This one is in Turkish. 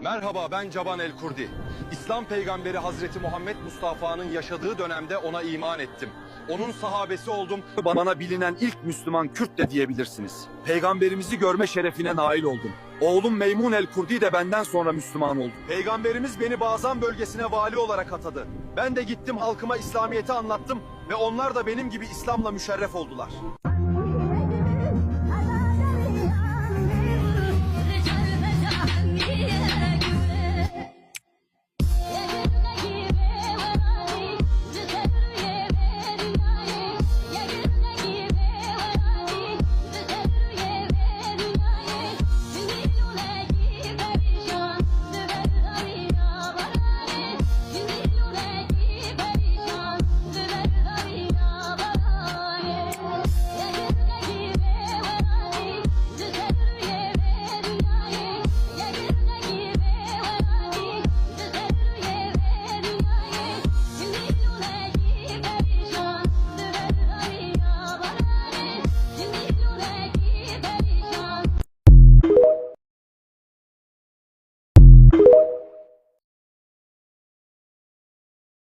Merhaba, ben Caban el-Kurdi. İslam peygamberi Hazreti Muhammed Mustafa'nın yaşadığı dönemde ona iman ettim. Onun sahabesi oldum. Bana bilinen ilk Müslüman Kürt de diyebilirsiniz. Peygamberimizi görme şerefine nail oldum. Oğlum Meymun el-Kurdi de benden sonra Müslüman oldu. Peygamberimiz beni Bazan bölgesine vali olarak atadı. Ben de gittim halkıma İslamiyet'i anlattım ve onlar da benim gibi İslam'la müşerref oldular.